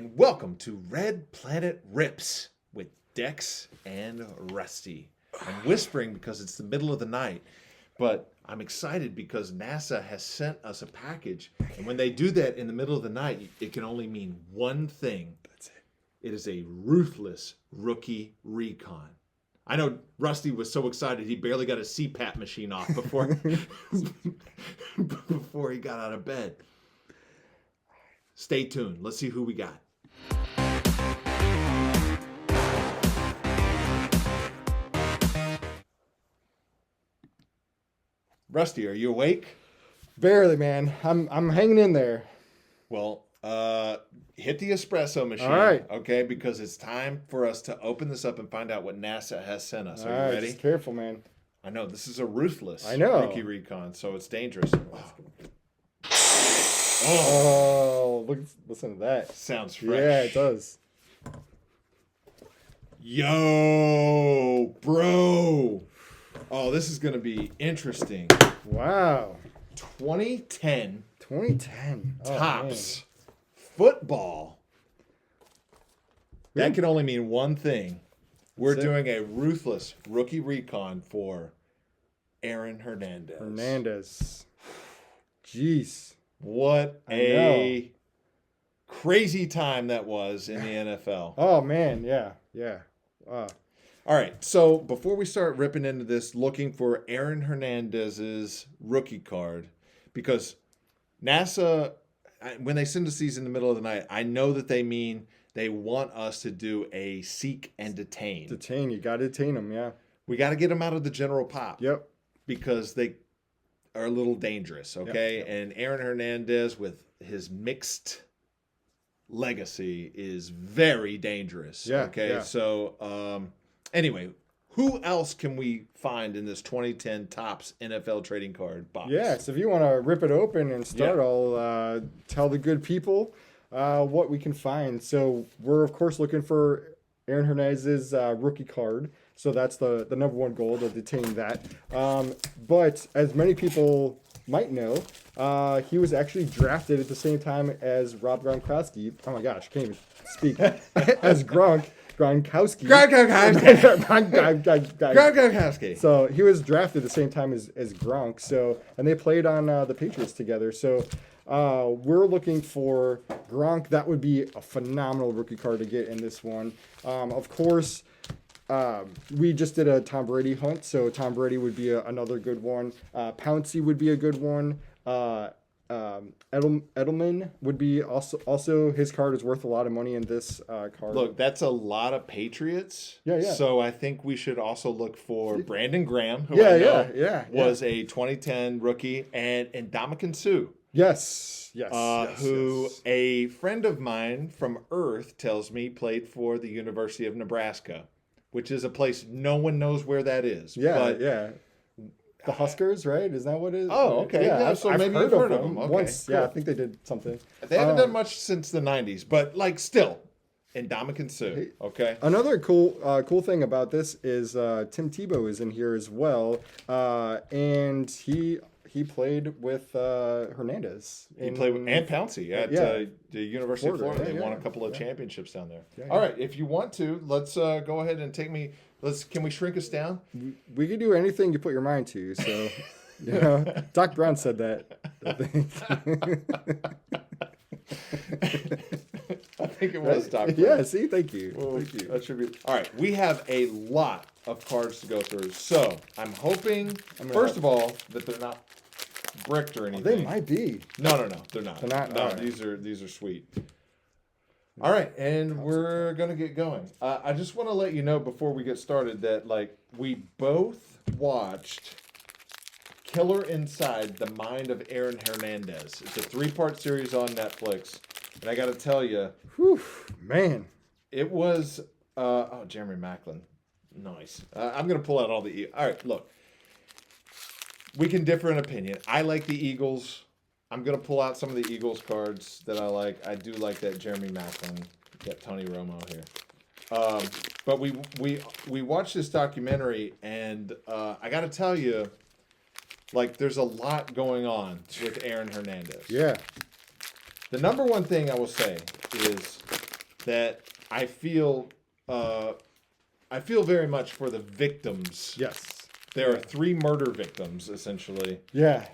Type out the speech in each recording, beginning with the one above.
and welcome to Red Planet Rips with Dex and Rusty. I'm whispering because it's the middle of the night, but I'm excited because NASA has sent us a package, and when they do that in the middle of the night, it can only mean one thing. That's it. It is a Ruthless Rookie Recon. I know Rusty was so excited he barely got his CPAP machine off before before he got out of bed. Stay tuned. Let's see who we got. Rusty, are you awake? Barely, man. I'm hanging in there. Well, hit the espresso machine, all right, okay? Because it's time for us to open this up and find out what NASA has sent us. Are you ready? Just careful, man. I know this is a Ruthless Rookie Recon, so it's dangerous. Oh, listen to that. Sounds fresh. Yeah, it does. Yo, bro. Oh, this is going to be interesting. Wow. 2010 Topps football. That can only mean one thing. We're doing a Ruthless Rookie Recon for Aaron Hernandez. Jeez. What a crazy time that was in the NFL. Oh, man. Yeah. All right. So before we start ripping into this, looking for Aaron Hernandez's rookie card, because NASA, when they send us these in the middle of the night, I know that they mean they want us to do a seek and detain. You got to detain them, yeah. We got to get them out of the general pop. Yep. Because they are a little dangerous, okay? Yep. And Aaron Hernandez, with his mixed legacy, is very dangerous. Yeah. Okay. Yeah. So, anyway, who else can we find in this 2010 Topps NFL trading card box? Yeah. So if you want to rip it open and start, I'll tell the good people what we can find. So we're of course looking for Aaron Hernandez's rookie card. So that's the number one goal, to detain that. But as many people might know, he was actually drafted at the same time as Rob Gronkowski. Oh my gosh, can't even speak. As Gronkowski. Gronkowski. So he was drafted the same time as Gronk. So, and they played on the Patriots together. So we're looking for Gronk. That would be a phenomenal rookie card to get in this one. Of course, we just did a Tom Brady hunt, so Tom Brady would be another good one. Pouncey would be a good one. Edelman would be also his card is worth a lot of money in this card. Look, that's a lot of Patriots. Yeah. So I think we should also look for Brandon Graham, who I know was a 2010 rookie, and Ndamukong Suh. Yes. Who a friend of mine from Earth tells me played for the University of Nebraska, which is a place no one knows where that is. The Huskers, right? Is that what it is? Oh, okay. Yeah, so I've maybe heard you've heard of them. them. Okay, once. cool. Yeah, I think they did something. They haven't done much since the 90s, but like still, Ndamukong Suh. Okay. Another cool thing about this is Tim Tebow is in here as well, and he played with Hernandez. He played with and Pouncey at the University of Florida. They won a couple of championships down there. All right, if you want to, let's go ahead and take me. Can we shrink us down? We can do anything you put your mind to. So, Doc Brown said that. I think it was Doc Brown. Yeah. See, thank you. That should be all right. We have a lot of cards to go through, so I'm hoping first of all that they're not bricked or anything. They might be. No, they're not. They're not. No, right. these are sweet. All right, and we're gonna get going. I just want to let you know before we get started that we both watched Killer Inside the Mind of Aaron Hernandez. It's a 3-part series on Netflix, and I got to tell you, man, it was Jeremy Macklin, nice. I'm gonna pull out all the. All right, look. We can differ in opinion. I like the Eagles. I'm going to pull out some of the Eagles cards that I like. I do like that Jeremy Macklin. Got Tony Romo here. But we watched this documentary, and I got to tell you, there's a lot going on with Aaron Hernandez. Yeah. The number one thing I will say is that I feel very much for the victims. Yes. There are 3 murder victims, essentially. Yeah.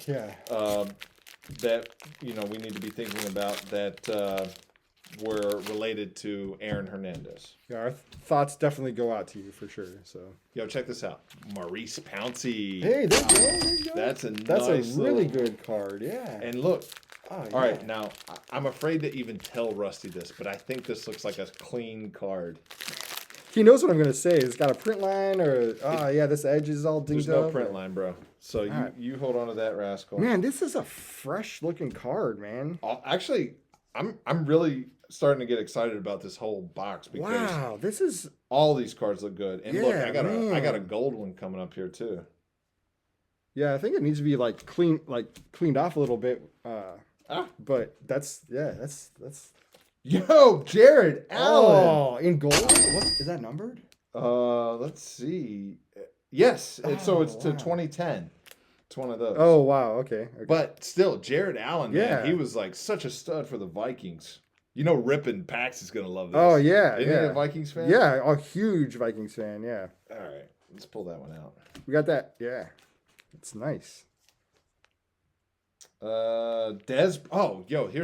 That we need to be thinking about that were related to Aaron Hernandez. Yeah, our thoughts definitely go out to you for sure. So, Yo, check this out, Maurice Pouncey. hey, there you go. That's a really good card. Yeah. And look, Oh, all right, now I'm afraid to even tell Rusty this, but I think this looks like a clean card. He knows what I'm gonna say. It's got a print line, or this edge is all dinged There's up. no print line, bro. So you hold on to that, rascal. Man, this is a fresh looking card, man. Actually, I'm really starting to get excited about this whole box because this is all these cards look good. And look, I got man. a gold one coming up here too. Yeah, I think it needs to be cleaned off a little bit. But that's. Yo, Jared Allen. Oh, in gold? What is that numbered? Let's see. Yes, it's to 2010. It's one of those. Oh wow, okay. But still, Jared Allen, man, Yeah. he was like such a stud for the Vikings. You know, Rippin' Pax is gonna love this. Oh yeah, Isn't he a Vikings fan? Yeah, a huge Vikings fan. Yeah. All right, let's pull that one out. We got that. Yeah, it's nice. Here's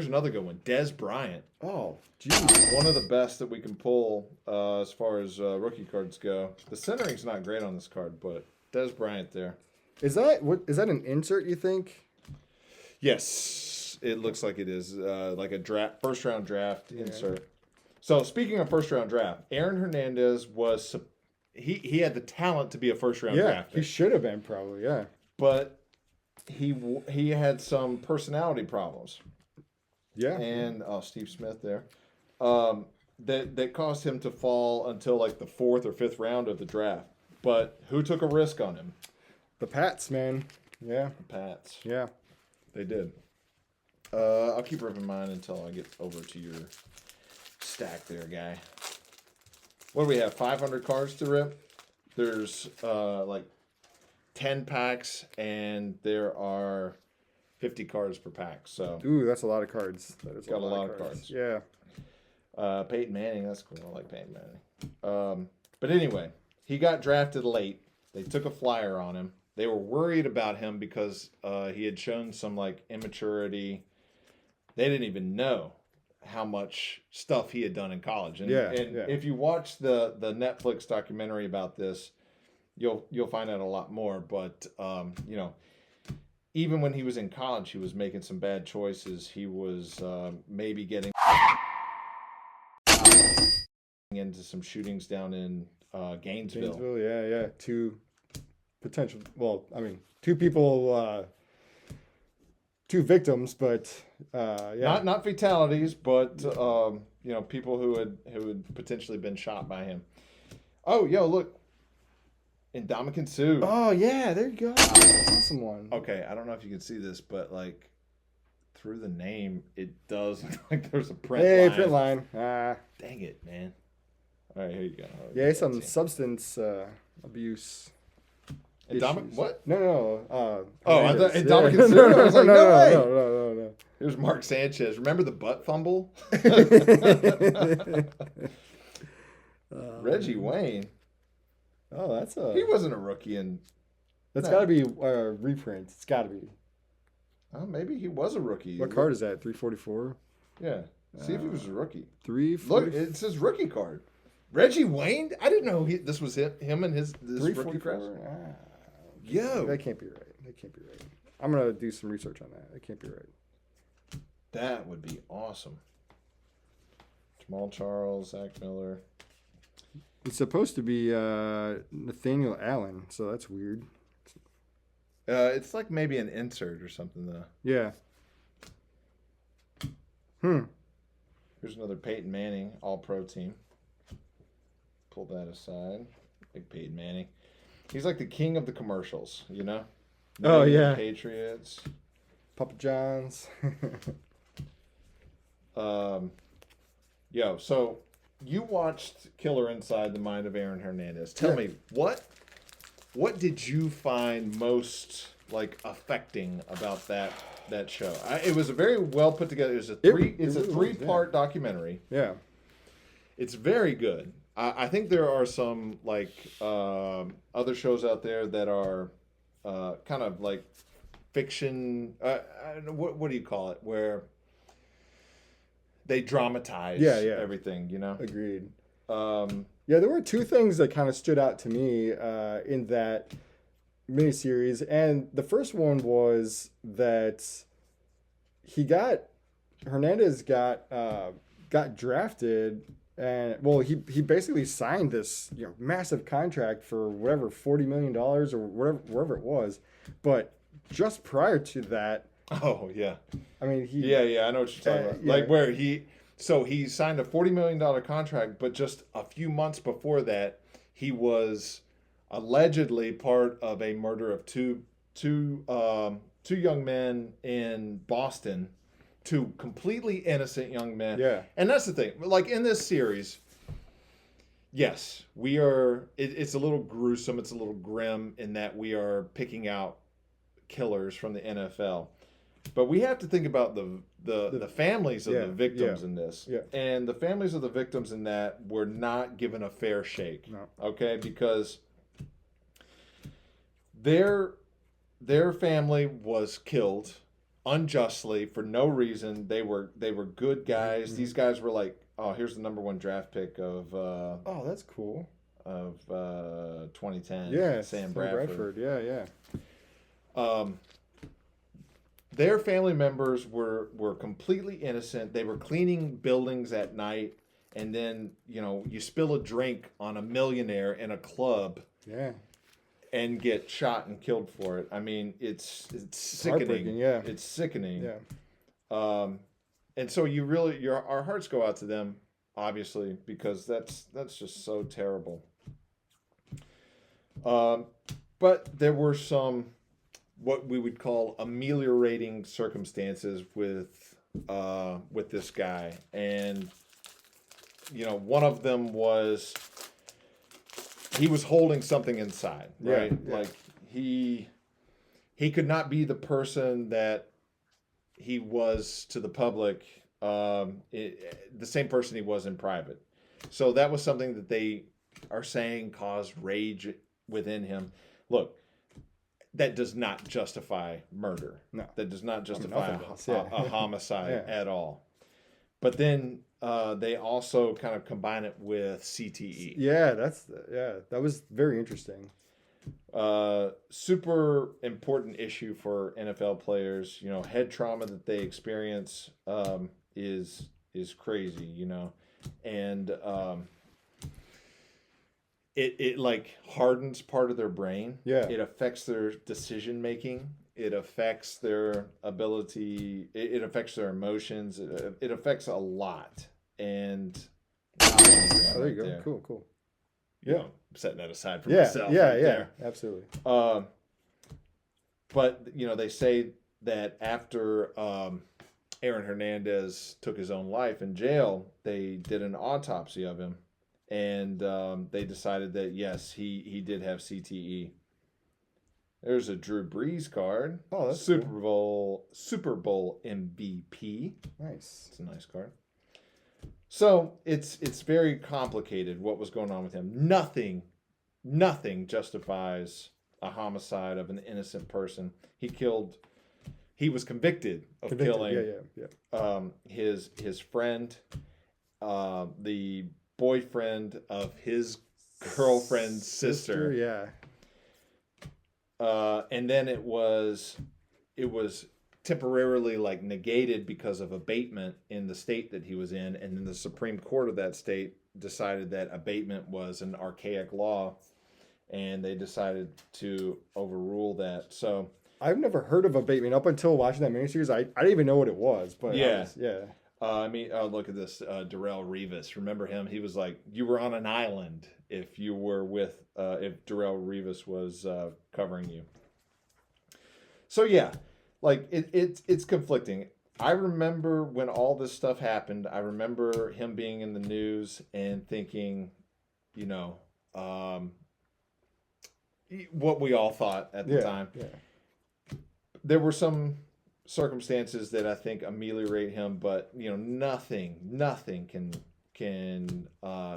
another good one. Des Bryant. Oh, geez. One of the best that we can pull as far as rookie cards go. The centering's not great on this card, but Des Bryant there. Is that an insert? You think? Yes, it looks like it is like a first round draft insert. So speaking of first round draft, Aaron Hernandez was he had the talent to be a first round draft pick. He should have been probably. Yeah, but he had some personality problems. Yeah, and Steve Smith there, that caused him to fall until like the 4th or 5th round of the draft. But who took a risk on him? the Pats, man. Yeah, The Pats. yeah. They did. I'll keep ripping mine until I get over to your stack there, guy. What do we have? 500 cards to rip. There's like 10 packs, and there are 50 cards per pack. So Ooh, that's a lot of cards. That is got a lot of cards. Yeah. Peyton Manning, that's cool. I like Peyton Manning. But anyway, he got drafted late. They took a flyer on him. They were worried about him because he had shown some like immaturity. They didn't even know how much stuff he had done in college. And if you watch the Netflix documentary about this, you'll find out a lot more. But even when he was in college, he was making some bad choices. He was maybe getting into some shootings down in Gainesville. Yeah. Two people, 2 victims, but Not fatalities, but people who had potentially been shot by him. Oh, look, Ndamukong Suh. Oh yeah, there you go. Awesome one. Okay, I don't know if you can see this, but like through the name, it does look like there's a print line. Print line. Dang it, man. All right, here you go. Yeah, some substance abuse. What? No. I thought Hernandez. Ndamukong Suh. I was like, no way. No. Here's Mark Sanchez. Remember the butt fumble? Reggie Wayne. Oh, that's He wasn't a rookie in. That's got to be a reprint. It's got to be. Oh, maybe he was a rookie. What card is that? 344. Yeah. See if he was a rookie. 344. Look, it's his rookie card. Reggie Wayne? I didn't know this was him and this rookie card. Yo. That can't be right. I'm going to do some research on that. That can't be right. That would be awesome. Jamal Charles, Zach Miller. It's supposed to be Nathaniel Allen, so that's weird. It's like maybe an insert or something, though. Yeah. Here's another Peyton Manning All-Pro team. Pull that aside. Big Peyton Manning. He's like the king of the commercials, you know? Oh, yeah. Patriots. Papa John's. So you watched Killer Inside the Mind of Aaron Hernandez. Tell me, what did you find most like affecting about that show? It was a very well put together. It was a three-part documentary. Yeah. It's very good. I think there are some like other shows out there that are kind of like fiction. I don't know, what do you call it? Where they dramatize Yeah, yeah. everything. You know. Agreed. Um, Yeah, there were two things that kind of stood out to me in that miniseries, and the first one was that he got Hernandez got drafted, and well, he basically signed this massive contract for whatever $40 million or wherever it was, but just prior to that, oh yeah. I mean Yeah. I know what you're talking about. yeah. Like where he signed a $40 million contract, but just a few months before that, he was allegedly part of a murder of two young men in Boston, two completely innocent young men. Yeah. And that's the thing. Like in this series, yes, we are. It's a little gruesome. It's a little grim in that we are picking out killers from the NFL. But we have to think about the families of the victims in this. Yeah. And the families of the victims in that were not given a fair shake. No. Okay? Because their family was killed unjustly for no reason. They were good guys. Mm-hmm. These guys were like, oh, here's the number one draft pick of Oh, that's cool. 2010. Yeah, Sam Bradford. Yeah. Their family members were completely innocent. They were cleaning buildings at night, and then you spill a drink on a millionaire in a club, Yeah. and get shot and killed for it. I mean, it's sickening. Heartbreaking, yeah. It's sickening. Yeah. And so our hearts go out to them, obviously, because that's just so terrible. But there were some what we would call ameliorating circumstances with this guy, and one of them was he was holding something inside, right? Yeah. Like he could not be the person that he was to the public, the same person he was in private. So that was something that they are saying caused rage within him. Look, that does not justify murder. No. That does not justify a homicide Yeah. at all. But then they also kind of combine it with CTE. Yeah, that was very interesting. Super important issue for NFL players. Head trauma that they experience is crazy. And it like hardens part of their brain. Yeah. It affects their decision making. It affects their ability. It affects their emotions. It affects a lot. And There you go. there. Cool. Yeah, setting that aside for Yeah. myself. Yeah. right Yeah. there. Absolutely. But they say that after Aaron Hernandez took his own life in jail, they did an autopsy of him, and they decided that yes, he did have CTE. There's a Drew Brees card. Oh, that's Super Bowl MVP. Nice. It's a nice card. So it's very complicated what was going on with him. Nothing justifies a homicide of an innocent person. He was convicted of killing his friend, the boyfriend of his girlfriend's sister. Yeah. And then it was temporarily like negated because of abatement in the state that he was in, and then the Supreme Court of that state decided that abatement was an archaic law, and they decided to overrule that. So I've never heard of abatement up until watching that miniseries. I didn't even know what it was, but Yeah. yeah. Look at this, Darrell Revis. Remember him? He was like, you were on an island if you were with, if Darrell Revis was covering you. So yeah, like it's conflicting. I remember when all this stuff happened. I remember him being in the news and thinking, what we all thought at the time. Yeah. There were some circumstances that I think ameliorate him, but nothing can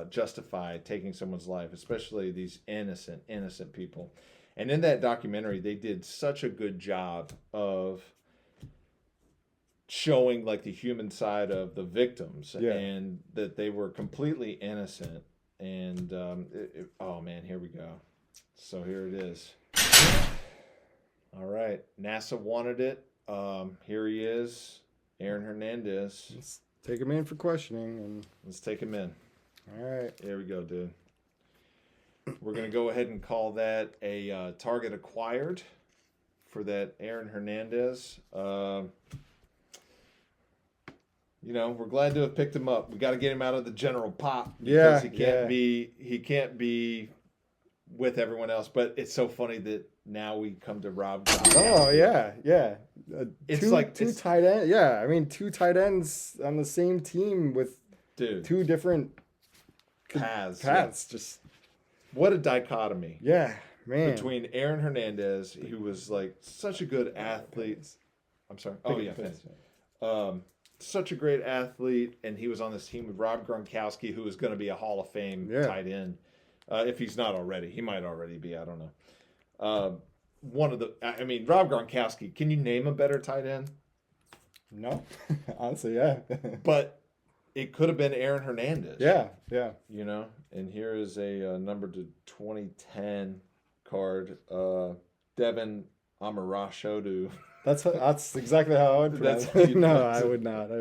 justify taking someone's life, especially these innocent people. And in that documentary, they did such a good job of showing like the human side of the victims and that they were completely innocent. And oh man, here we go. So here it is. All right, NASA wanted it. Here he is, Aaron Hernandez. Let's take him in for questioning, and let's take him in. All right, here we go, dude. We're gonna go ahead and call that a target acquired for that Aaron Hernandez. You know, we're glad to have picked him up. We got to get him out of the general pop because he can't be with everyone else. But it's so funny that now we come to Rob Gronkowski. Oh yeah. It's two tight ends. Yeah, I mean 2 tight ends on the same team with 2 different paths. Yeah. Just what a dichotomy. Yeah, man. Between Aaron Hernandez, who was like such a good athlete. I'm sorry. Such a great athlete, and he was on this team with Rob Gronkowski, who is going to be a Hall of Fame tight end. If he's not already. He might already be. I don't know. Rob Gronkowski, can you name a better tight end? No. Honestly, yeah. But it could have been Aaron Hernandez. Yeah. You know, and here is a number to 2010 card. Devin Amarashodu. That's exactly how I would pronounce it. No, I would not.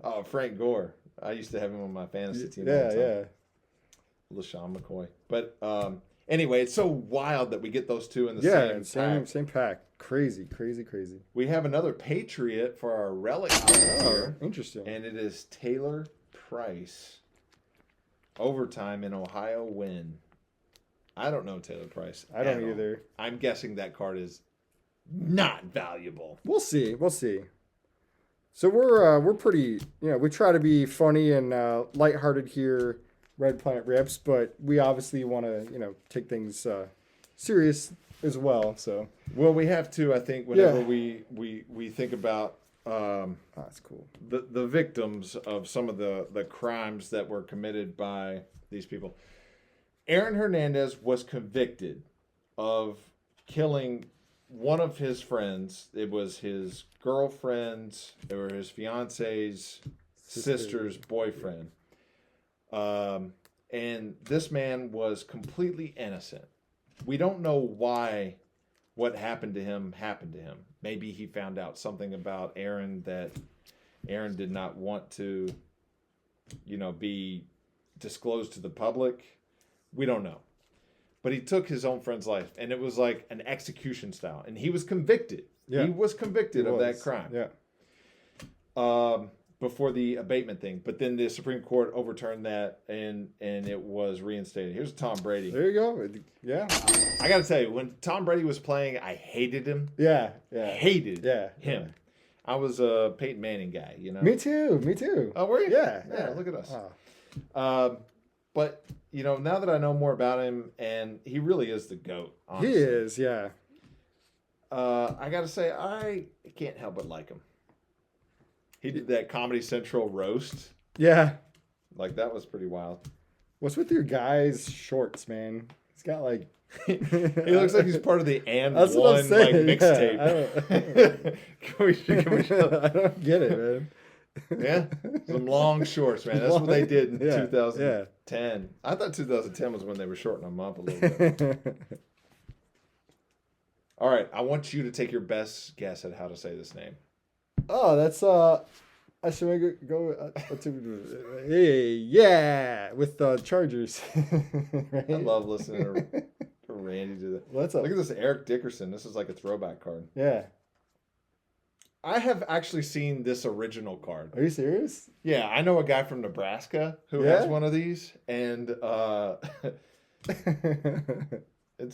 Oh, Frank Gore. I used to have him on my fantasy team. Yeah. LaShawn McCoy. But anyway, it's so wild that we get those two in the same pack. Crazy. We have another Patriot for our relic here. Interesting. And it is Taylor Price. Overtime in Ohio win. I don't know Taylor Price. I don't either. I'm guessing that card is not valuable. We'll see. So we're pretty, we try to be funny and lighthearted here, Red Planet Rips, but we obviously want to, take things serious as well. So we have to. I think whenever we think about that's cool. The victims of some of the crimes that were committed by these people. Aaron Hernandez was convicted of killing one of his friends. It was his girlfriend's or his fiance's sister's boyfriend. And this man was completely innocent. We don't know why what happened to him. Maybe he found out something about Aaron that Aaron did not want to, be disclosed to the public. We don't know. But he took his own friend's life, and it was like an execution style. And he was convicted. Yeah. He was convicted of that crime. Yeah. Before the abatement thing. But then the Supreme Court overturned that, and it was reinstated. Here's Tom Brady. There you go. Yeah. I got to tell you, when Tom Brady was playing, I hated him. Yeah. Hated him. Yeah. I was a Peyton Manning guy, Me too. Oh, were you? Yeah. Look at us. But, now that I know more about him, and he really is the GOAT, honestly. He is, yeah. I got to say, I can't help but like him. He did that Comedy Central roast. Yeah. Like, that was pretty wild. What's with your guy's shorts, man? He's got, like... he looks like he's part of the And One, mixtape. Can we show? I don't get it, man. Yeah, some long shorts, man. That's what they did in 2010. I thought 2010 was when they were shortening them up a little bit. All right, I want you to take your best guess at how to say this name. Oh, that's I should go. With the Chargers. Right? I love listening to Randy do that. Look at this Eric Dickerson. This is like a throwback card. Yeah. I have actually seen this original card. Are you serious? Yeah, I know a guy from Nebraska who has one of these, and it's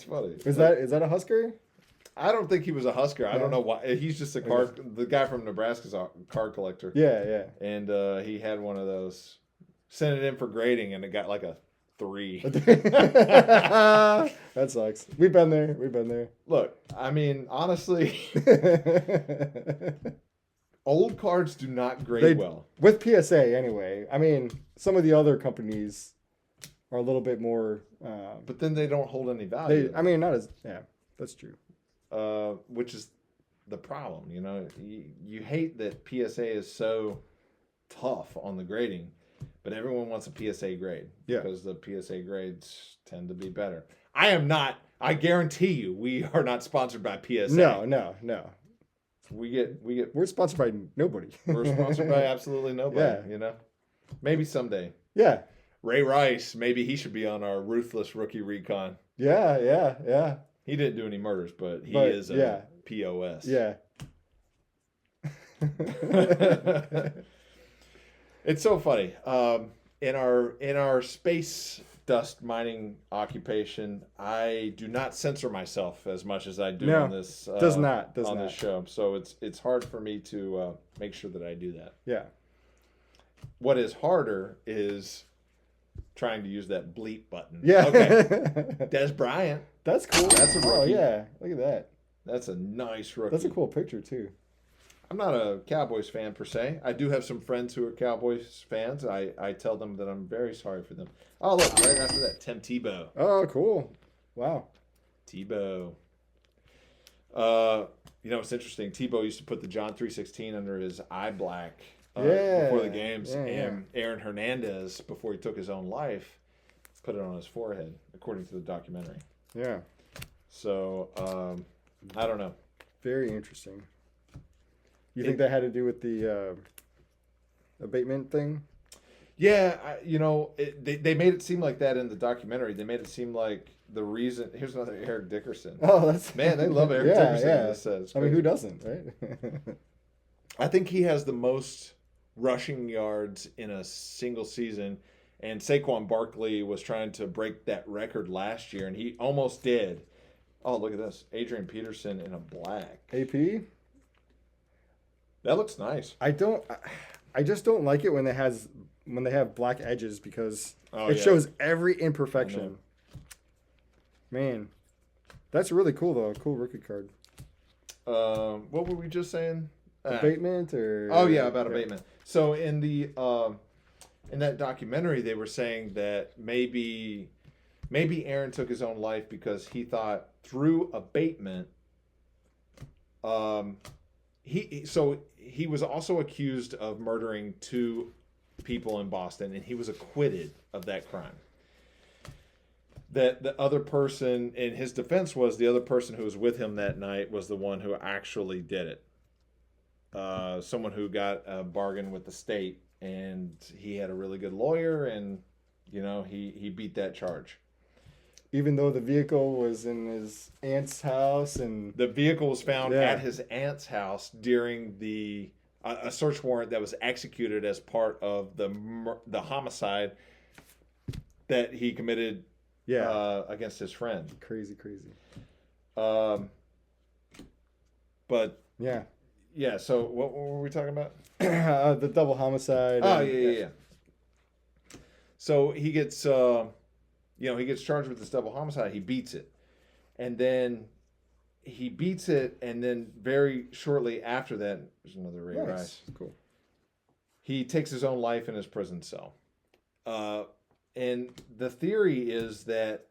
funny. Is that a Husker? I don't think he was a Husker. I don't know why. He's just the guy from Nebraska's a card collector. Yeah. And he had one of those. Sent it in for grading, and it got like a 3. That sucks. We've been there. Look, I mean, honestly, Old cards do not grade They well. with PSA anyway. I mean, some of the other companies are a little bit more. But then they don't hold any value. I mean, not as that's true. Which is the problem. You know, you hate that PSA is so tough on the grading, but everyone wants a PSA grade because the PSA grades tend to be better. I am not. I guarantee you, we are not sponsored by PSA. No. We get. We're sponsored by nobody. We're sponsored by absolutely nobody. Yeah. You know, maybe someday. Yeah. Ray Rice, maybe he should be on our Ruthless Rookie Recon. Yeah. He didn't do any murders, but he is a POS. Yeah. It's so funny. In our space dust mining occupation, I do not censor myself as much as I do on this. Does not this show. So it's hard for me to make sure that I do that. Yeah. What is harder is trying to use that bleep button. Yeah. Okay. Des Bryant. That's cool. That's a rookie. Oh yeah. Look at that. That's a nice rookie. That's a cool picture too. I'm not a Cowboys fan per se. I do have some friends who are Cowboys fans. I tell them that I'm very sorry for them. Oh, look, right after that, Tim Tebow. Oh, cool. Wow. Tebow. You know, it's interesting. Tebow used to put the John 3:16 under his eye black before the games. And Aaron Hernandez, before he took his own life, put it on his forehead, according to the documentary. Yeah. So, I don't know. Very interesting. You think that had to do with the abatement thing? Yeah, they made it seem like that in the documentary. They made it seem like the reason. Here's another Eric Dickerson. Oh, that's man, they love Eric Dickerson. Yeah. This says. I mean, who doesn't, right? I think he has the most rushing yards in a single season, and Saquon Barkley was trying to break that record last year, and he almost did. Oh, look at this, Adrian Peterson in a black AP. That looks nice. I just don't like it when they have black edges because it shows every imperfection. Man, that's really cool though. Cool rookie card. What were we just saying? Abatement or about abatement. So in the in that documentary, they were saying that maybe Aaron took his own life because he thought through abatement. He was also accused of murdering 2 people in Boston, and he was acquitted of that crime. That the other person, in his defense, was the other person who was with him that night was the one who actually did it. Someone who got a bargain with the state, and he had a really good lawyer, and he beat that charge. Even though the vehicle was in his aunt's house, and the vehicle was found at his aunt's house during a search warrant that was executed as part of the homicide that he committed against his friend. Crazy. But yeah. So what were we talking about? The double homicide. Oh yeah. So he gets. He gets charged with this double homicide. He beats it. And then very shortly after that, there's another Ray Rice. Cool. He takes his own life in his prison cell. And the theory is that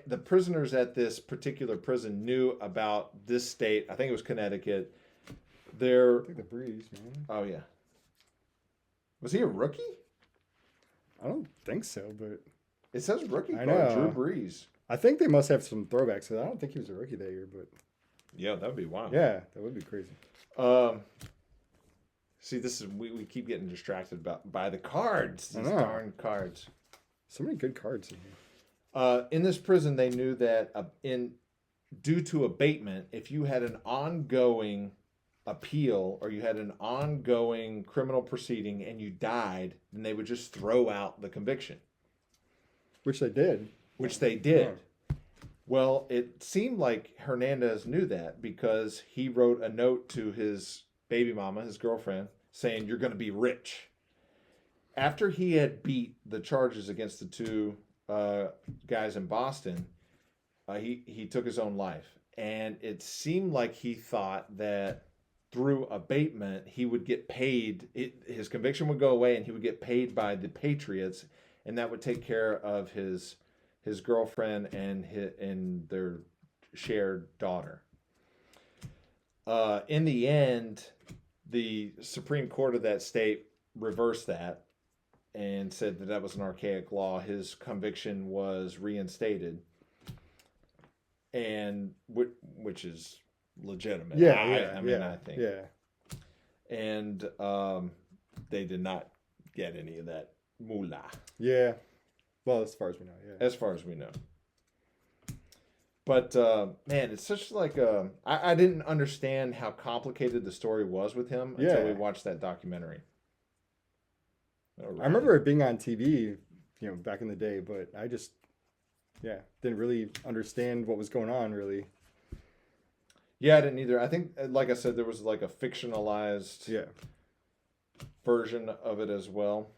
the prisoners at this particular prison knew about this state. I think it was Connecticut. I think the Breeze, man. Oh, yeah. Was he a rookie? I don't think so, but... It says rookie card, Drew Brees. I think they must have some throwbacks. I don't think he was a rookie that year, but yeah, that would be wild. Yeah, that would be crazy. See, this is we keep getting distracted by the cards. These darn cards. So many good cards in here. In this prison, they knew that due to abatement, if you had an ongoing appeal or you had an ongoing criminal proceeding and you died, then they would just throw out the conviction. Which they did. Yeah. Well, it seemed like Hernandez knew that because he wrote a note to his baby mama, his girlfriend, saying, "You're going to be rich." After he had beat the charges against the 2 guys in Boston, he took his own life. And it seemed like he thought that through abatement, he would get paid. His conviction would go away, and he would get paid by the Patriots, and that would take care of his girlfriend and their shared daughter. In the end, the Supreme Court of that state reversed that and said that was an archaic law. His conviction was reinstated, and which is legitimate. I mean, I think. Yeah. And they did not get any of that moolah. Yeah. Well, as far as we know, yeah. As far as we know. But, man, it's such like a... I didn't understand how complicated the story was with him until we watched that documentary. I remember it being on TV, back in the day, but I just, didn't really understand what was going on, really. Yeah, I didn't either. I think, like I said, there was like a fictionalized version of it as well.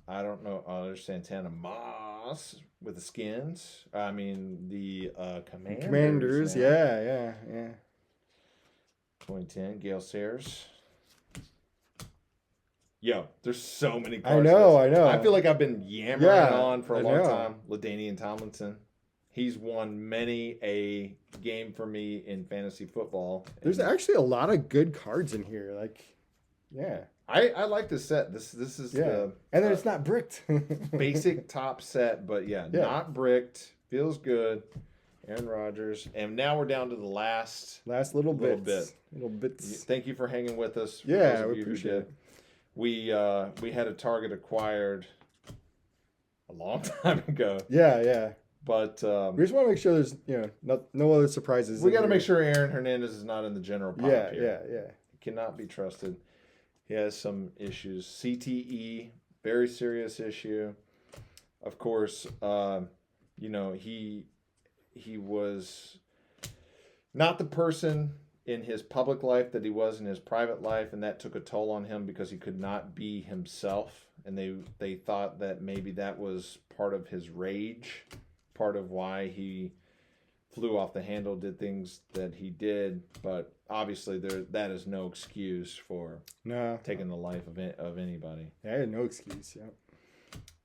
I don't know. There's Santana Moss with the Skins. I mean, the Commanders. Commanders, yeah. 2010, Gale Sayers. Yo, there's so many cards. I know. I feel like I've been yammering on for a long time. LaDainian Tomlinson. He's won many a game for me in fantasy football. There's actually a lot of good cards in here. I like this set. This is the and then it's not bricked. basic top set, but not bricked. Feels good. Aaron Rodgers, and now we're down to the last little bits. Thank you for hanging with us. Yeah, we appreciate it. We had a target acquired a long time ago. Yeah. But we just want to make sure there's no other surprises. We got to make sure Aaron Hernandez is not in the general pop here. Yeah. He cannot be trusted. He has some issues. CTE, very serious issue. Of course, he was not the person in his public life that he was in his private life, and that took a toll on him because he could not be himself. And they thought that maybe that was part of his rage, part of why he flew off the handle, did things that he did. But obviously, that is no excuse for taking the life of anybody. Yeah, I had no excuse. Yeah.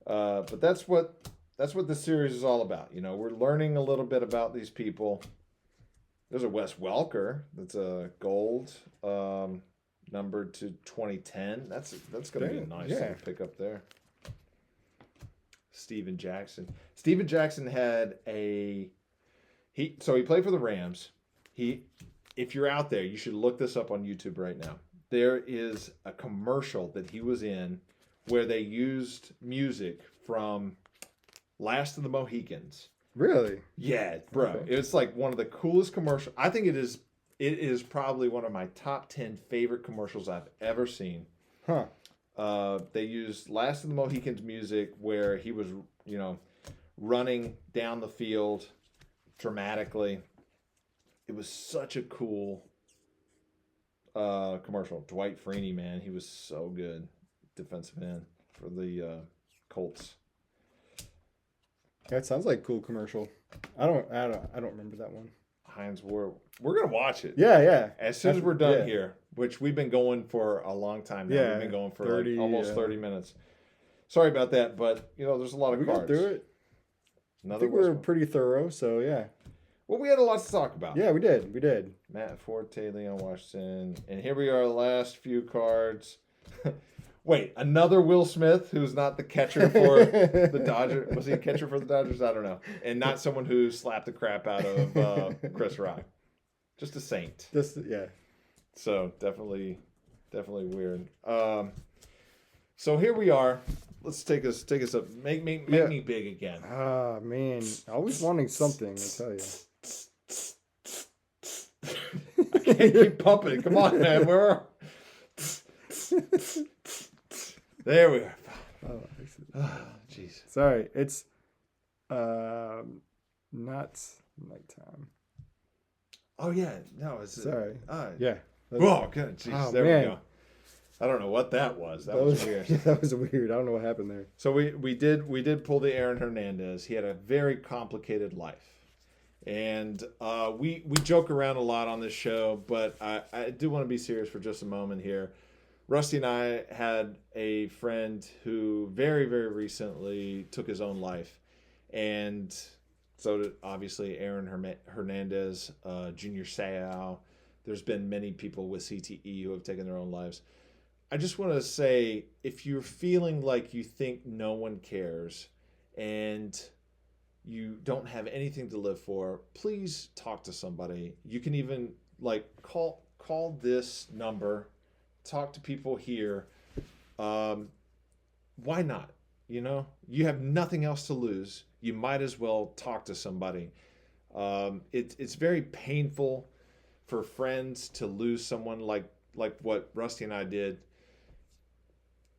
But that's what this series is all about. We're learning a little bit about these people. There's a Wes Welker that's a gold, numbered to 2010. That's going to be a nice little pick up there. Steven Jackson. Steven Jackson had he played for the Rams. If you're out there, you should look this up on YouTube right now. There is a commercial that he was in where they used music from Last of the Mohicans. Really? Yeah, bro. Okay. It's like one of the coolest commercials. I think it is probably one of my top 10 favorite commercials I've ever seen. Huh. They used Last of the Mohicans music where he was, running down the field dramatically. It was such a cool commercial. Dwight Freeney, man, he was so good. Defensive end for the Colts. Yeah, it sounds like a cool commercial. I don't remember that one. Heinz Ward. We're gonna watch it. Yeah. As soon as we're done here, which we've been going for a long time now. Yeah, we've been going for 30, almost 30 minutes. Sorry about that, but there's a lot of cards. We got through it. I think we were pretty thorough, so yeah. Well, we had a lot to talk about. Yeah, we did. Matt Forte, Leon Washington, and here we are, the last few cards. Wait, another Will Smith who's not the catcher for the Dodgers. Was he a catcher for the Dodgers? I don't know. And not someone who slapped the crap out of Chris Rock. Just a saint. So definitely weird. So here we are. Let's take us up. Make me big again. Ah, man. Always wanting something, I tell you. I can't keep pumping it. Come on, man. There we are. Oh, jeez. Sorry, it's not nighttime. Oh yeah, no, it's sorry. Yeah. Oh, good. Jeez, there we go. I don't know what that was. That was weird. Yeah, that was weird. I don't know what happened there. So we did pull the Aaron Hernandez. He had a very complicated life, And we joke around a lot on this show, but I do want to be serious for just a moment here. Rusty and I had a friend who very, very recently took his own life. And so did, obviously, Aaron Hernandez, Junior Seau. There's been many people with CTE who have taken their own lives. I just want to say, if you're feeling like you think no one cares and you don't have anything to live for, please talk to somebody. You can even call this number, talk to people here. Why not? You know, you have nothing else to lose. You might as well talk to somebody. It's very painful for friends to lose someone like what Rusty and I did.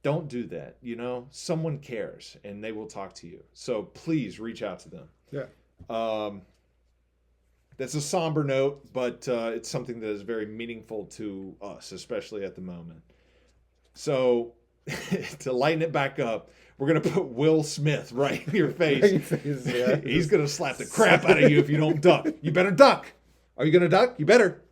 Don't do that. You know, someone cares and they will talk to you. So please reach out to them. Yeah. That's a somber note, but it's something that is very meaningful to us, especially at the moment. So to lighten it back up, we're going to put Will Smith right in your face. Yeah. He's going to slap the crap out of you if you don't duck. You better duck. Are you going to duck? You better.